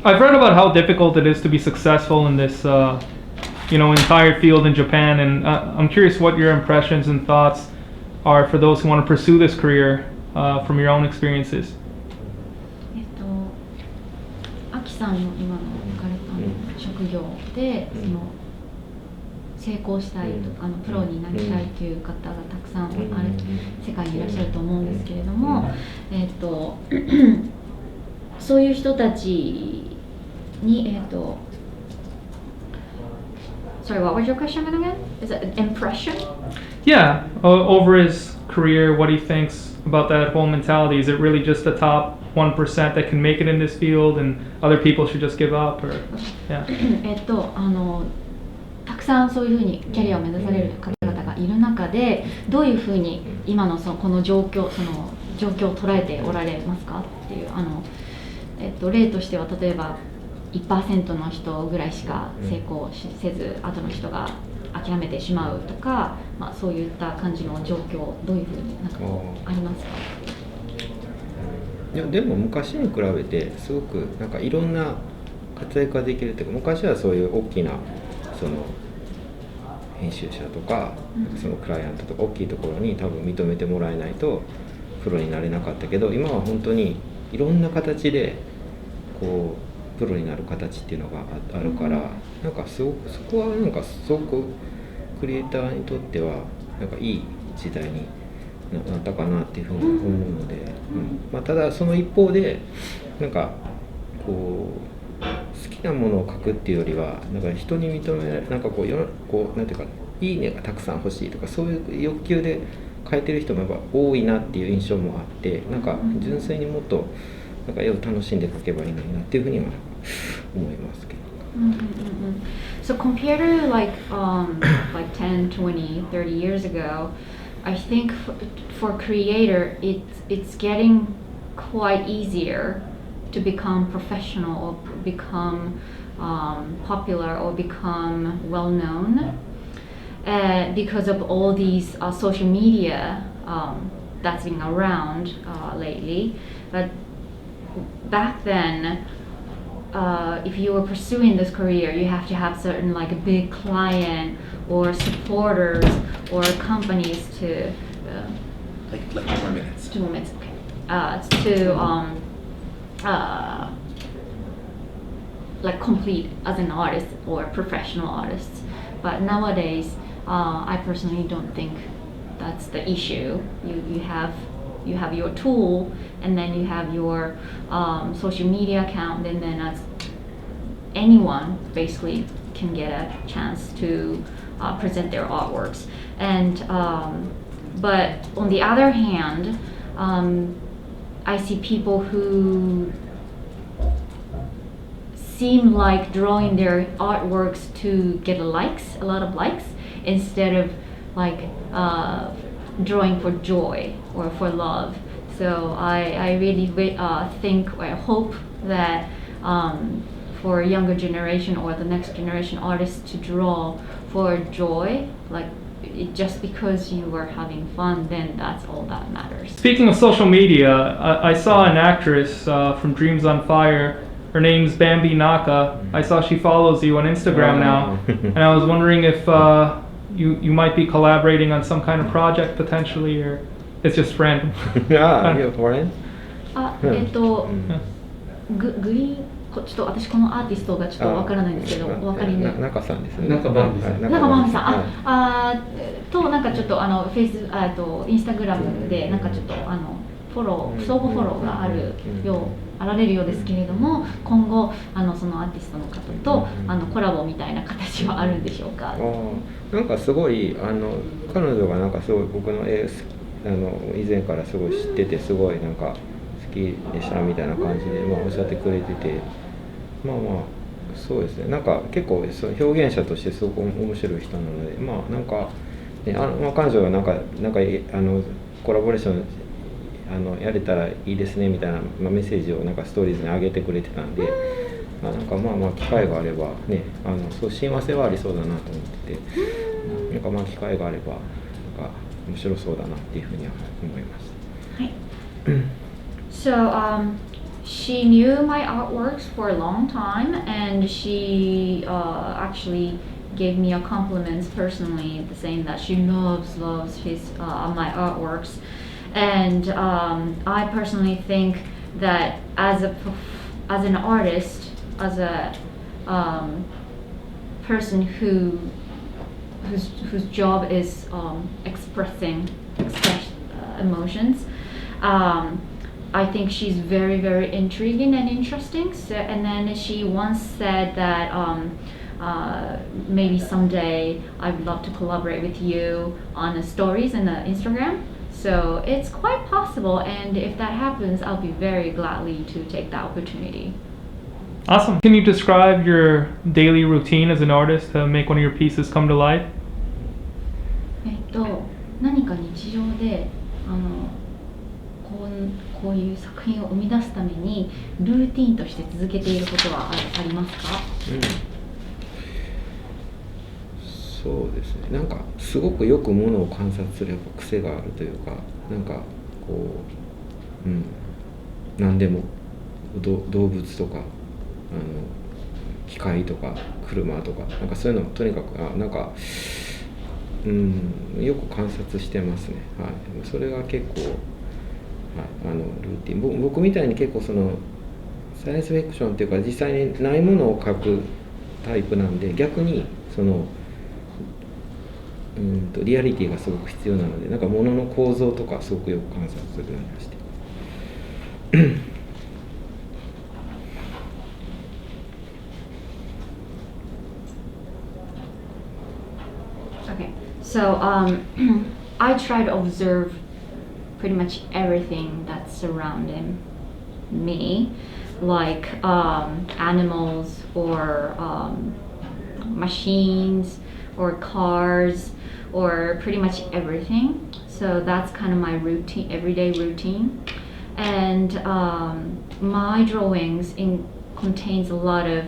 I've read about how difficult it is to be successful in this, entire field in Japan, and I'm curious what your impressions and thoughts are for those who want to pursue this career from your own experiences. アキさんの今の置かれた職業で、成功したいとかプロになりたいという方がたくさん世界にいらっしゃると思うんですけれども、そういう人たちにSorry, what was your question again? Is it an impression? Yeah, over his career, what he thinks about that whole mentality. Is it really just the top 1% that can make it in this field and other people should just give up? Or, yeah. たくさんそういうふうにキャリアを目指される方々がいる中で、どういうふうに今のこの状況を捉えておられますかっていう、例としては例えば 1% の人ぐらいしか成功せず後の人が諦めてしまうとか、そういった感じの状況どういうふうにありますか？いやでも昔に比べてすごくいろんな活躍ができるというか、昔はそういう大きな編集者とか、そのクライアントとか大きいところに多分認めてもらえないとプロになれなかったけど、今は本当にいろんな形でプロになる形っていうのがあるから、すごくそこはすごくクリエイターにとってはいい時代になったかなっていうふうに思うので、ただその一方で好きなものを書くっていうよりは人に認められなんていうかいいねがたくさん欲しいとかそういう欲求で書いてる人もやっぱ多いなっていう印象もあって、純粋にもっと絵を楽しんで書けばいいのになっていうふうには思いますけど。So compared to like 10, 20, 30 years ago, I think for creator it's getting quite easier to become professional or become popular or become well known because of all these social media that's been around lately. But back then, if you were pursuing this career, you have to have certain like a big client or supporters or companies to like 2 more minutes. 2 more minutes, okay. To like complete as an artist or professional artist. But nowadays, I personally don't think that's the issue. You have your tool, and then you have your social media account, and then as anyone basically can get a chance to present their artworks. And but on the other hand, I see people who seem like drawing their artworks to get a lot of likes, instead of like drawing for joy or for love. So I really think or hope that for younger generation or the next generation artists to draw for joy, like just because you were having fun, then that's all that matters. Speaking of social media, I saw an actress from Dreams on Fire. Her name's Bambi Naka. I saw she follows you on Instagram now, and I was wondering if you might be collaborating on some kind of project potentially, or it's just random. Yeah, you're foreign? ちょっと私このアーティストがちょっとわからないんですけど、お分かりに。中さんですね。中バンビさん。中バンビさん。となんかちょっとフェイスインスタグラムでなんかちょっと相互フォローがあられるようですけれども、今後そのアーティストの方とコラボみたいな形はあるんでしょうか。なんかすごい彼女がなんかすごい僕の絵以前からすごい知ってて、すごいなんか好きでしたみたいな感じでおっしゃってくれてて、そうですね。なんか結構その表現者としてすごく面白い人なので、なんかね、彼女がなんかコラボレーションやれたらいいですねみたいな、メッセージをなんかストーリーズに上げてくれてたんで、なんか機会があればね、そう親和性はありそうだなと思ってて、なんか機会があればなんか面白そうだなっていうふうには思いました。はい。So she knew my artworks for a long time, and she actually gave me a compliment personally, saying that she loves my artworks. And I personally think that as an artist, as a person whose job is express emotions, I think she's very, very intriguing and interesting. So, and then she once said that maybe someday I would love to collaborate with you on the stories and the Instagram. So it's quite possible, and if that happens, I'll be very gladly to take that opportunity. Awesome. Can you describe your daily routine as an artist to make one of your pieces come to life? 何か日常でこういう作品を生み出すためにルーティーンとして続けていることはありますか？そうですね。なんかすごくよくものを観察する癖があるというか、なんかこう、何でも動物とか機械とか車とかなんかそういうのとにかくなんかよく観察してますね。はい。それが結構、はい、ルーティン。僕みたいに結構そのサイエンスフィクションっていうか実際にないものを描くタイプなんで、逆にそのリアリティがすごく必要なので、なんか物の構造とかすごくよく観察するようにして。Okay, so I try to observe pretty much everything that's surrounding me, like animals or machines or cars or pretty much everything. So that's kind of my routine, everyday routine. And my drawings contains a lot of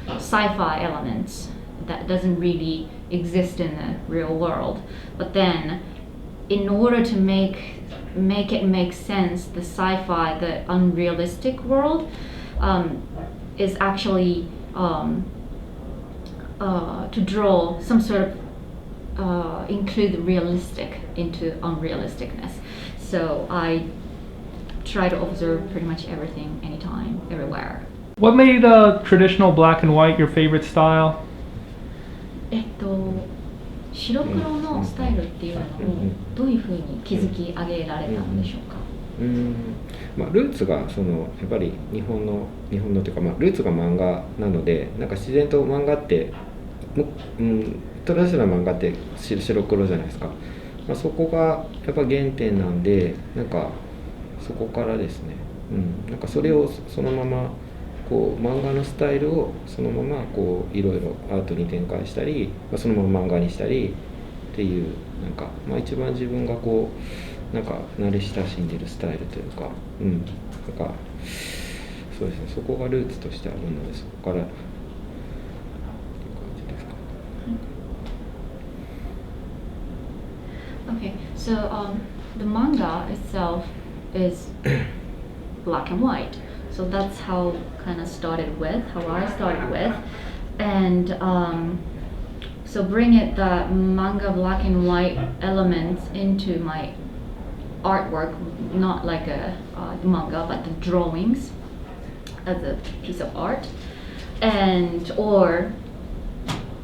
sci-fi elements that doesn't really exist in the real world. But then, in order to make it make sense, the sci-fi, the unrealistic world, is actually to draw some sort of include realistic into unrealisticness. So I try to observe pretty much everything, anytime, everywhere. What made traditional black and white your favorite style? 白黒のスタイルっていうのをどういうふうに築き上げられたんでしょうか？ルーツがそのやっぱり日本のというか、ルーツが漫画なので、なんか自然と漫画ってトラディショナルな漫画って白黒じゃないですか。そこがやっぱ原点なんで、なんかそこからですね、なんかそれをそのままこう漫画のスタイルをそのままこういろいろアートに展開したり、そのまま漫画にしたりっていう、なんか一番自分がこうなんか慣れ親しんでるスタイルというか、なんかそうですね、そこがルーツとしてあるので、そこからっていう感じですか。Okay, so the manga itself is black and white. So that's how I started with, and so bring the manga black and white elements into my artwork, not like a manga, but the drawings as a piece of art, or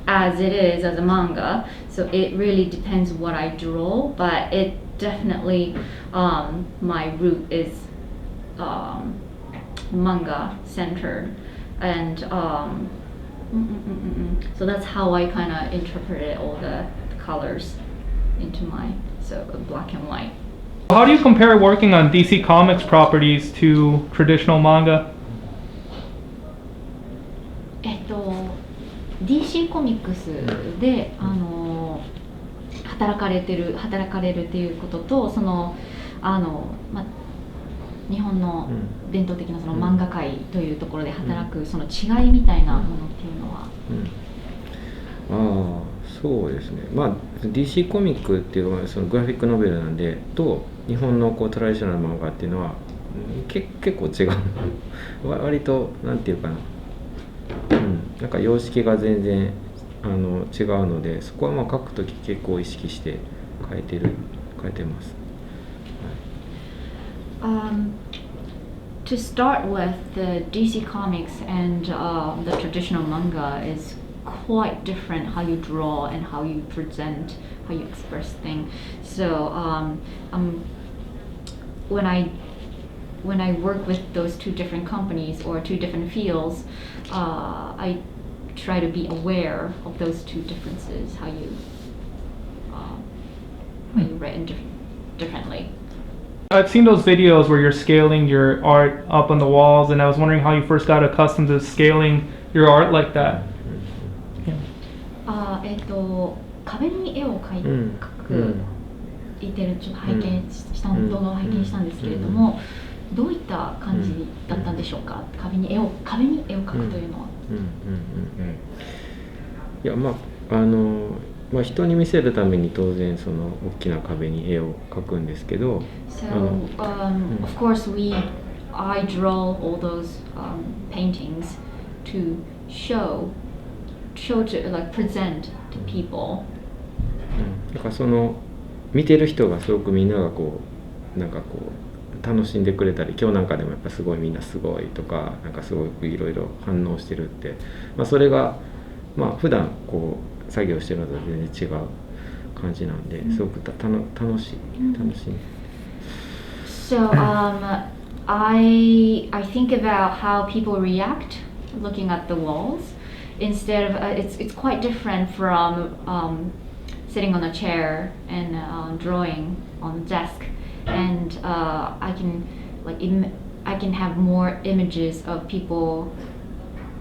as it is as a manga. So it really depends what I draw, but it definitely my root is manga centered, and so that's how I kind of interpreted all the colors into my black and white. How do you compare working on DC Comics properties to traditional manga? DC コミックスで働かれるっていうことと、その日本の伝統的なその漫画界というところで働くその違いみたいなものっていうのは、そうですね。DC コミックっていうのはそのグラフィックノベルなんでと日本のこうトラディショナル漫画っていうのは結構違う割となんていうかな、なんか様式が全然違うので、そこはまあ書くとき結構意識して書いてます。To start with, the DC Comics and the traditional manga is quite different how you draw and how you present, how you express things. So when I work with those two different companies or two different fields, I try to be aware of those two differences, how you write differently. I've seen those videos where you're scaling your art up on the walls, and I was wondering how you first got accustomed to scaling your art like that. Yeah. 壁に絵を描いてるちょっと拝見した動画を拝見したんですけれども、どういった感じだったんでしょうか。壁に絵を描くというのは。いやまあ人に見せるために当然その大きな壁に絵を描くんですけど。So of course I draw all those paintings to show to like present to people. だからその見てる人がすごくみんながこうなんかこう楽しんでくれたり、今日なんかでもやっぱすごいみんなすごいとかなんかすごくいろいろ反応してるって、まあそれがまあ普段こう作業してるのと全然違う感じなんで、すごく楽しい。So I think about how people react looking at the walls. Instead of it's quite different from sitting on a chair and drawing on the desk, and I can have more images of people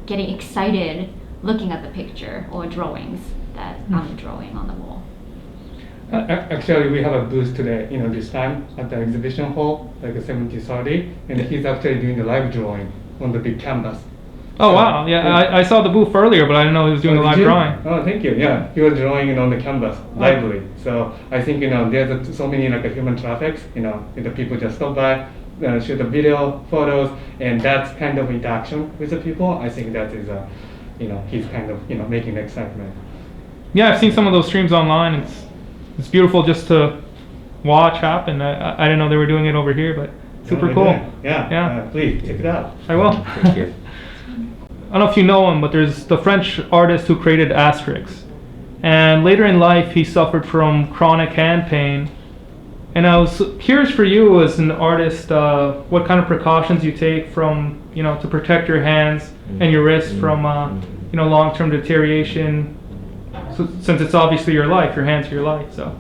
getting excited looking at the picture or drawings that I'm drawing on the wall. Actually, we have a booth today, this time at the exhibition hall, like 70-30, and he's actually doing the live drawing on the big canvas. Oh wow! Yeah, I saw the booth earlier, but I didn't know he was doing a live drawing. Oh, thank you. Yeah, he was drawing on the canvas lively. So I think there's so many like human traffics. The people just stop by, shoot the video, photos, and that's kind of interaction with the people. I think that is he's kind of making excitement. Yeah, I've seen some of those streams online. It's beautiful just to watch happen. I didn't know they were doing it over here, but super cool. Yeah. Please check it out. I will. Thank you. I don't know if you know him, but there's the French artist who created Asterix. And later in life, he suffered from chronic hand pain. And I was curious for you as an artist, what kind of precautions you take from, to protect your hands and your wrists from, long-term deterioration. So, since it's obviously your life, your hands are your life, so.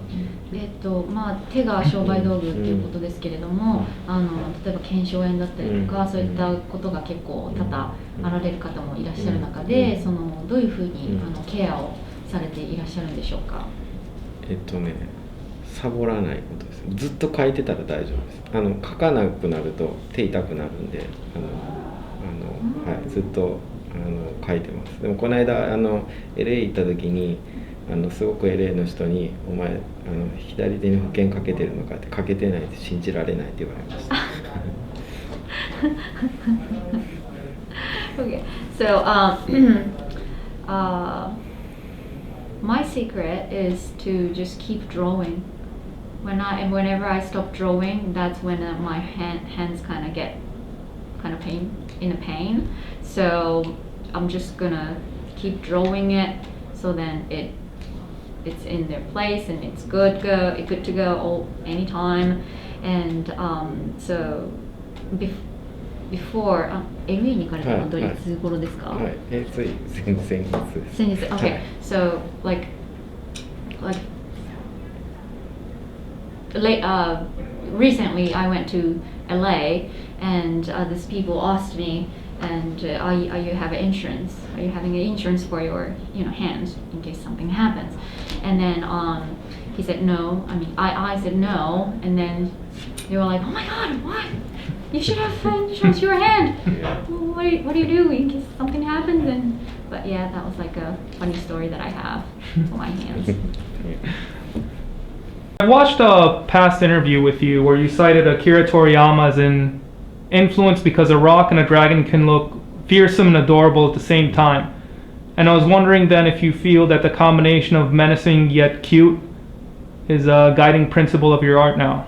手が商売道具っていうことですけれども、例えば腱鞘炎だったりとか、そういったことが結構多々あられる方もいらっしゃる中で、どういうふうにケアをされていらっしゃるんでしょうか。サボらないことです。ずっと書いてたら大丈夫です。書かなくなると手痛くなるんで、ずっと書いてます。でもこの間LA 行った時にすごく LA の人に「お前左手に保険かけてるのか?」って「かけてないって信じられない」って言われました。Okay, so my secret is to just keep drawing. Whenever I stop drawing, that's when my hands kind of get in a pain. So I'm just gonna keep drawing it, so then it's in their place and it's good to go anytime. And so before LA に行かれたのはどいつ頃ですか？先日。Okay, so like recently I went to LA and these people asked me, and are you have insurance? Are you having insurance for your hands in case something happens? And then he said no. I said no, and then they were like, oh my god, what? You should have insurance for your hand. What do you do in case something happens? But yeah, that was like a funny story that I have for my hands. I watched a past interview with you where you cited Akira Toriyama as an influence because a rock and a dragon can look fearsome and adorable at the same time. And I was wondering then if you feel that the combination of menacing yet cute is a guiding principle of your art now.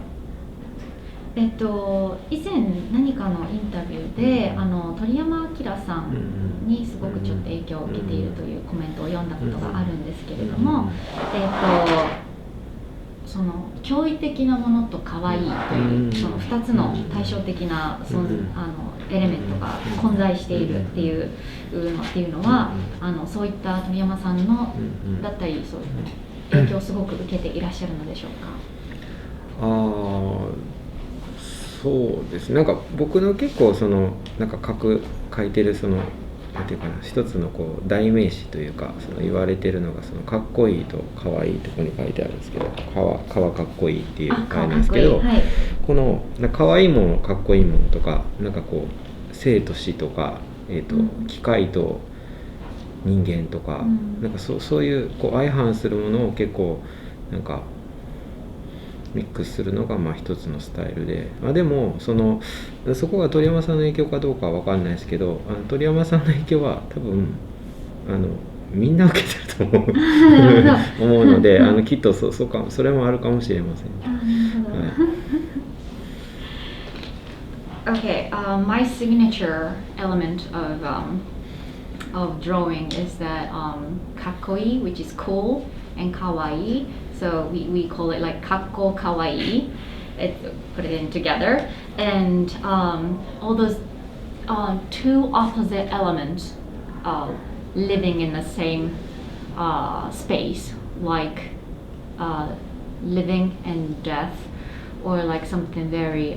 以前何かのインタビューで鳥山明さんにすごくちょっと影響を受けているというコメントを読んだことがあるんですけれども、その驚異的なものと可愛いというその2つの対照的なエレメントが混在しているっていうのはそういった鳥山さんのだったりそういう影響をすごく受けていらっしゃるのでしょうか。そうですね。なんか僕の結構なんか書いてるなんていうかな、一つのこう代名詞というか言われてるのがかっこいいとかわいいところに書いてあるんですけど、かっこいいっていう書いなんですけど、このかわいいものかっこいいものとかなんかこう生と死とか機械と人間とかなんかそういうこう相反するものを結構なんかミックスするのが一つのスタイルで、でもそこが鳥山さんの影響かどうかは分かんないですけど、鳥山さんの影響は多分みんな受けてると思うのできっとそれもあるかもしれません。Okay, my signature element of drawing is that kakkoi, which is cool, and kawaii. So we call it like kakko kawaii. Put it in together, and all those two opposite elements living in the same space, like living and death, or like something very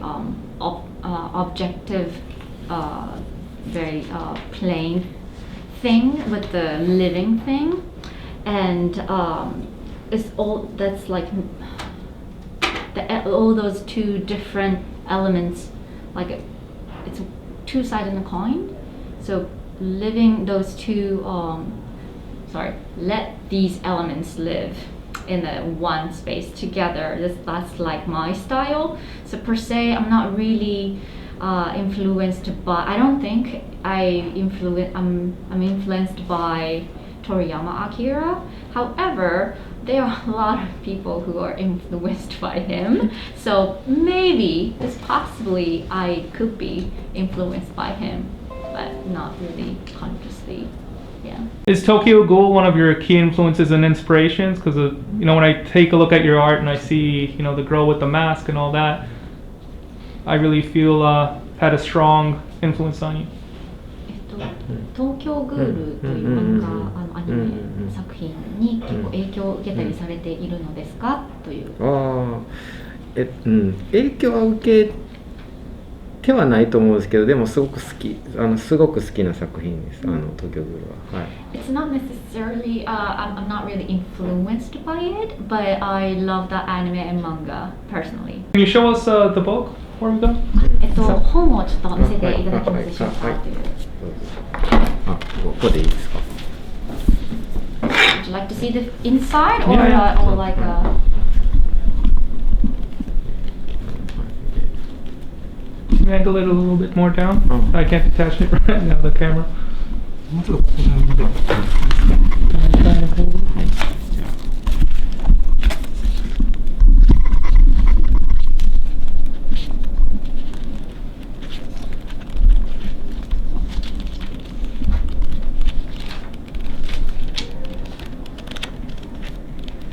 objective, very plain thing with the living thing, and it's all that's like all those two different elements, like it's two sides of the coin. So living those two, let these elements live in the one space together. That's like my style. So per se, I'm not really influenced by. I don't think I'm influenced by Toriyama Akira. However, there are a lot of people who are influenced by him. So maybe, it's possibly, I could be influenced by him, but not really consciously. Yeah. Is Tokyo Ghoul one of your key influences and inspirations? Because when I take a look at your art and I see the girl with the mask and all that, I really feel had a strong influence on you. 東京グールというアニメ作品に結構影響を受けたりされているのですかという。影響は受けてはないと思うんですけど、でもすごく好きな作品です。東京グールは。はい。It's not necessarily, I'm not really influenced by it, but I love the anime and manga personally. Can you show us the book before we go? 本をちょっと見せていただけますでしょうかという。ここでいいですか？ Would you like to see the inside or, Yeah. or like a... Angle it a little bit more down. I can't attach it right now, the camera.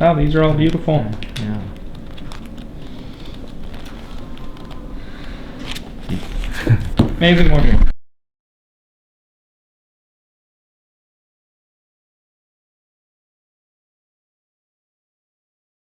Wow, these are all beautiful. Yeah. Amazing work.